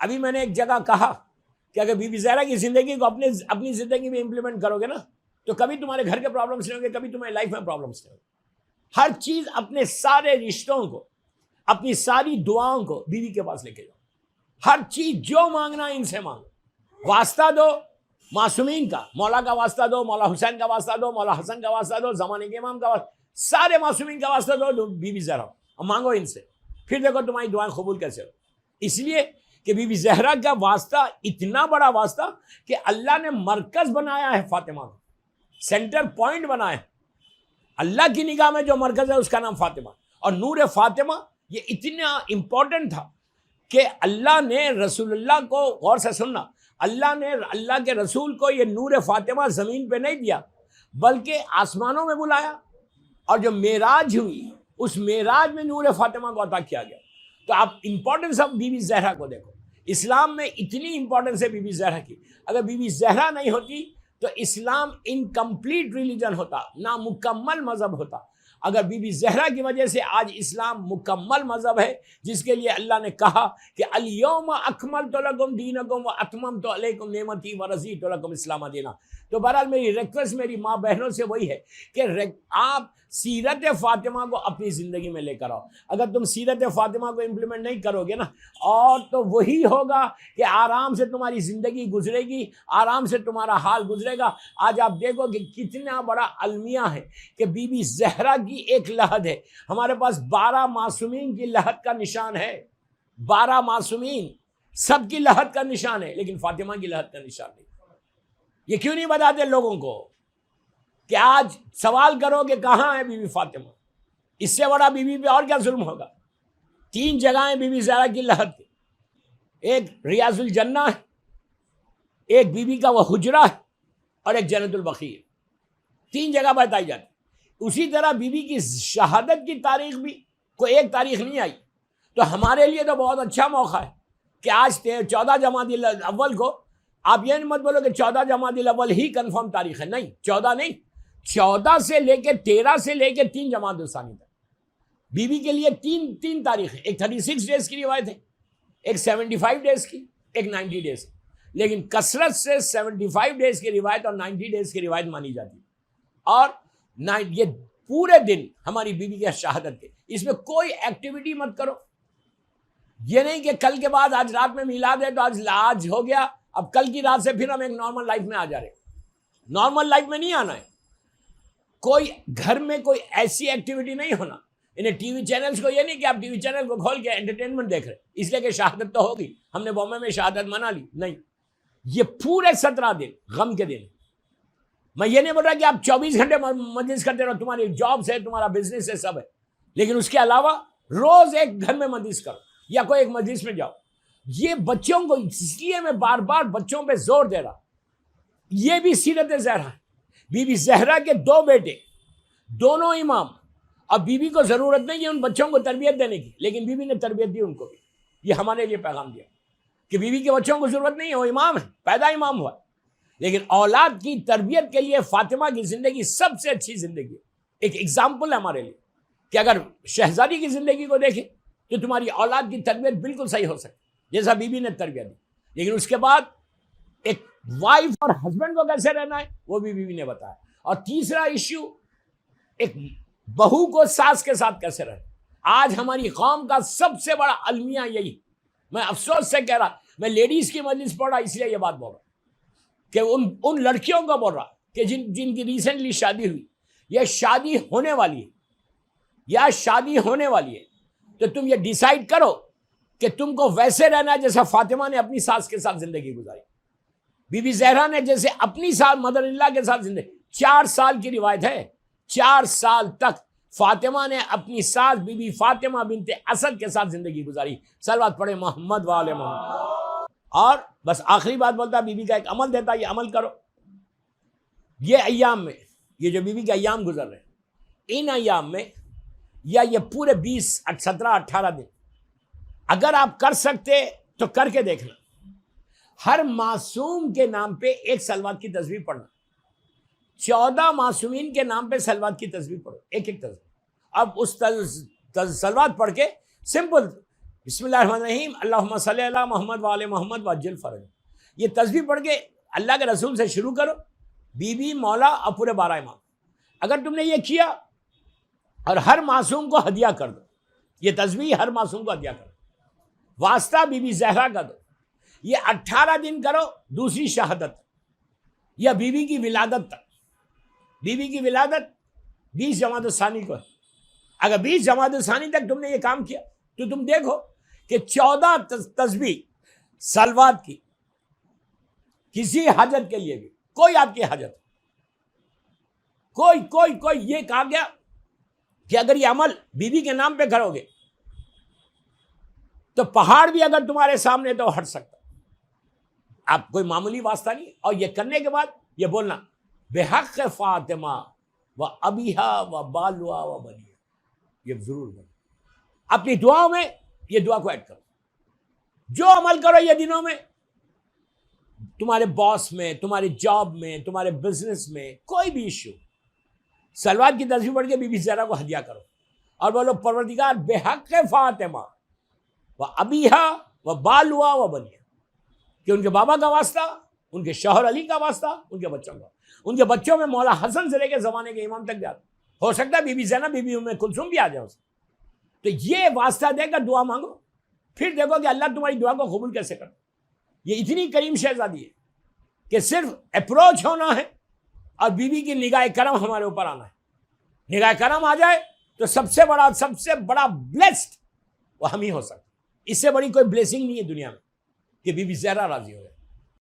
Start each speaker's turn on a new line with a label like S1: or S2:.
S1: ابھی میں نے ایک جگہ کہا کہ اگر بی بی زہرا کی زندگی کو اپنی زندگی میں امپلیمنٹ کرو گے نا تو کبھی تمہارے گھر کے پرابلمس نہیں ہوں گے, کبھی تمہاری لائف میں پرابلمس نہیں ہوں گے. ہر چیز اپنے سارے رشتوں کو, اپنی ساری دعاؤں کو بیوی کے پاس لے کے جاؤ. ہر چیز جو مانگنا ان سے مانگو. واسطہ دو معصومین کا, مولا کا واسطہ دو, مولا حسین کا واسطہ دو, مولا حسن کا واسطہ دو, زمانے کے امام کا واسطہ, سارے معصومین کا واسطہ دو بی بی زہرا, اور مانگو ان سے. پھر دیکھو تمہاری دعائیں قبول کیسے ہو. اس لیے کہ بی بی زہرا کا واسطہ اتنا بڑا واسطہ کہ اللہ نے مرکز بنایا ہے فاطمہ کو, سینٹر پوائنٹ بنایا ہے. اللہ کی نگاہ میں جو مرکز ہے اس کا نام فاطمہ. اور نور فاطمہ یہ اتنا امپورٹنٹ تھا کہ اللہ نے رسول اللہ کو, غور سے سننا, اللہ نے اللہ کے رسول کو یہ نور فاطمہ زمین پہ نہیں دیا بلکہ آسمانوں میں بلایا, اور جو معراج ہوئی اس معراج میں نور فاطمہ کو عطا کیا گیا. تو آپ امپورٹنس آف بی بی زہرا کو دیکھو. اسلام میں اتنی امپورٹنس ہے بی بی زہرا کی. اگر بی بی زہرا نہیں ہوتی تو اسلام انکمپلیٹ ریلیجن ہوتا, نامکمل مذہب ہوتا. اگر بی بی زہرا کی وجہ سے آج اسلام مکمل مذہب ہے, جس کے لیے اللہ نے کہا کہ الیوم اکملت لکم دینکم واتممت علیکم نعمتی ورضیت لکم الاسلام دینا. تو بہرحال میری ریکویسٹ میری ماں بہنوں سے وہی ہے کہ آپ سیرت فاطمہ کو اپنی زندگی میں لے کر آؤ. اگر تم سیرت فاطمہ کو امپلیمنٹ نہیں کرو گے نا, اور تو وہی ہوگا کہ آرام سے تمہاری زندگی گزرے گی, آرام سے تمہارا حال گزرے گا. آج آپ دیکھو کہ کتنا بڑا المیہ ہے کہ بی بی زہرا کی ایک لحد ہے. ہمارے پاس 12 معصومین کی لحد کا نشان ہے, 12 معصومین سب کی لحد کا نشان ہے, لیکن فاطمہ کی لحد کا نشان نہیں. یہ کیوں نہیں بتاتے لوگوں کو کہ آج سوال کرو کہ کہاں ہے بی بی فاطمہ؟ اس سے بڑا بی بی پہ اور کیا ظلم ہوگا. 3 جگہیں بی بی زہرا کی لحد کی, ایک ریاض الجنہ ہے, ایک بی بی کا وہ حجرہ ہے, اور ایک جنت البقیع ہے. 3 جگہ بتائی جاتی. اسی طرح بی بی کی شہادت کی تاریخ بھی کوئی ایک تاریخ نہیں آئی. تو ہمارے لیے تو بہت اچھا موقع ہے کہ آج 14 جمادی الاول کو, آپ یہ مت بولو کہ 14 جمادی الاول ہی کنفرم تاریخ ہے. نہیں, 14 نہیں, 14 سے لے کے 13 سے لے کے 3 جمادی الثانی تک بی بی کے لیے تین تاریخ ہے. ایک 36 ڈیز کی روایت ہے, ایک 75 ڈیز کی, ایک 90 ڈیز. لیکن کثرت سے 75 ڈیز کی روایت اور 90 ڈیز کی روایت مانی جاتی ہے. اور یہ پورے دن ہماری بی بی کی شہادت کے, اس میں کوئی ایکٹیویٹی مت کرو. یہ نہیں کہ کل کے بعد آج رات میں میلاد ہے تو آج ہو گیا, اب کل کی رات سے پھر ہم ایک نارمل لائف میں آ جا رہے ہیں. نارمل لائف میں نہیں آنا ہے. کوئی گھر میں کوئی ایسی ایکٹیویٹی نہیں ہونا. انہیں ٹی وی چینلز کو, یہ نہیں کہ آپ ٹی وی چینل کو کھول کے انٹرٹینمنٹ دیکھ رہے اس لیے کہ شہادت تو ہوگی, ہم نے بامبے میں شہادت منا لی. نہیں, یہ پورے 17 دن غم کے دن. میں یہ نہیں بول رہا کہ آپ 24 گھنٹے مجلس کرتے رہو, تمہاری جاب ہے, تمہارا بزنس ہے, سب ہے, لیکن اس کے علاوہ روز ایک گھر میں مجلس کرو یا کوئی ایک مجلس میں جاؤ. یہ بچوں کو, اس لیے میں بار بار بچوں پہ زور دے رہا. یہ بھی سیرت زہرا ہے. بی بی زہرا کے 2 بیٹے, دونوں امام. اب بی بی کو ضرورت نہیں ہے ان بچوں کو تربیت دینے کی, لیکن بی بی نے تربیت دی ان کو بھی. یہ ہمارے لیے پیغام دیا کہ بی بی کے بچوں کو ضرورت نہیں ہے, وہ امام ہے, پیدا امام ہوا. لیکن اولاد کی تربیت کے لیے فاطمہ کی زندگی سب سے اچھی زندگی ہے. ایک ایگزامپل ہے ہمارے لیے کہ اگر شہزادی کی زندگی کو دیکھیں تو تمہاری اولاد کی تربیت بالکل صحیح ہو سکتی جیسا بی بی نے تربیت دی. لیکن اس کے بعد ایک وائف اور ہسبینڈ کو کیسے رہنا ہے وہ بھی بی بی نے بتایا. اور تیسرا ایشو, ایک بہو کو ساس کے ساتھ کیسے رہنا. آج ہماری قوم کا سب سے بڑا المیہ یہی. میں افسوس سے کہہ رہا, میں لیڈیز کی مجلس پڑھ رہا اس لیے یہ بات بول رہا کہ ان لڑکیوں کو بول رہا کہ جن کی ریسنٹلی شادی ہوئی, یہ شادی ہونے والی ہے یا شادی ہونے والی ہے, تو تم یہ ڈیسائیڈ کرو کہ تم کو ویسے رہنا ہے جیسا فاطمہ نے اپنی ساس کے ساتھ زندگی گزاری. بی بی زہرا نے جیسے اپنی ساس مدر اللہ کے ساتھ زندگی, 4 سال کی روایت ہے, 4 سال تک فاطمہ نے اپنی ساس بی بی فاطمہ بنت اسد کے ساتھ زندگی گزاری. صلوات پڑھے محمد وآل محمد. اور بس آخری بات بولتا, بی بی کا ایک عمل دیتا, یہ عمل کرو. یہ ایام میں, یہ جو بی بی کے ایام گزر رہے ہیں, ان ایام میں یا یہ پورے 20 17 18 دن اگر آپ کر سکتے تو کر کے دیکھنا. ہر معصوم کے نام پہ ایک صلوات کی تسبیح پڑھنا. 14 معصومین کے نام پہ صلوات کی تسبیح پڑھو, ایک ایک تسبیح. اب اس صلوات پڑھ کے سمپل بسم اللہ الرحمن الرحیم، اللہم صلی علی محمد وآل محمد وعجل فرج. یہ تسبیح پڑھ کے اللہ کے رسول سے شروع کرو، بی بی، مولا اور پورے 12 امام. اگر تم نے یہ کیا اور ہر معصوم کو ہدیہ کر دو، یہ تسبیح ہر معصوم کو ہدیہ کر دو، واسطہ بی بی زہرا کا دو، یہ 18 دن کرو دوسری شہادت یا بی بی کی ولادت تک. بی بی کی ولادت 20 جمادی الثانی کو ہے. اگر 20 جمادی الثانی تک تم نے یہ کام کیا تو تم دیکھو کہ 14 تسبیح سلوات کی، کسی حاجت کے لیے بھی، کوئی آپ کی حاجت، کوئی یہ کہا گیا کہ اگر یہ عمل بی بی کے نام پہ کرو گے تو پہاڑ بھی اگر تمہارے سامنے تو ہٹ سکتا. آپ کوئی معمولی واسطہ نہیں. اور یہ کرنے کے بعد یہ بولنا بحق فاطمہ و ابیہا و بالوا و بنیہا، یہ ضرور بولنا. اپنی دعاؤں میں یہ دعا کو ایڈ کرو. جو عمل کرو یہ دنوں میں، تمہارے باس میں، تمہارے جاب میں، تمہارے بزنس میں، کوئی بھی ایشو، سلوات کی تسبیح پڑھ کے بی بی زہرا کو ہدیہ کرو اور بولو پروردگار بحق فاطمہ و ابیہا و بالوا و بنیہا، کہ ان کے بابا کا واسطہ، ان کے شوہر علی کا واسطہ، ان کے بچوں کا، ان کے بچوں میں مولا حسن سے لے کے زمانے کے امام تک جاتا. ہو سکتا ہے بی بی زینب، بی بی ام کلثوم بھی آ جائے اس. تو یہ واسطہ دے کر دعا مانگو، پھر دیکھو کہ اللہ تمہاری دعا کو قبول کیسے کرتا. یہ اتنی کریم شہزادی ہے کہ صرف اپروچ ہونا ہے اور بی بی کی نگاہ کرم ہمارے اوپر آنا ہے. نگاہ کرم آ جائے تو سب سے بڑا بلیسڈ وہ ہم ہی ہو سکتے. اس سے بڑی کوئی بلیسنگ نہیں ہے دنیا میں کہ بی بی زہرا راضی ہو جائے.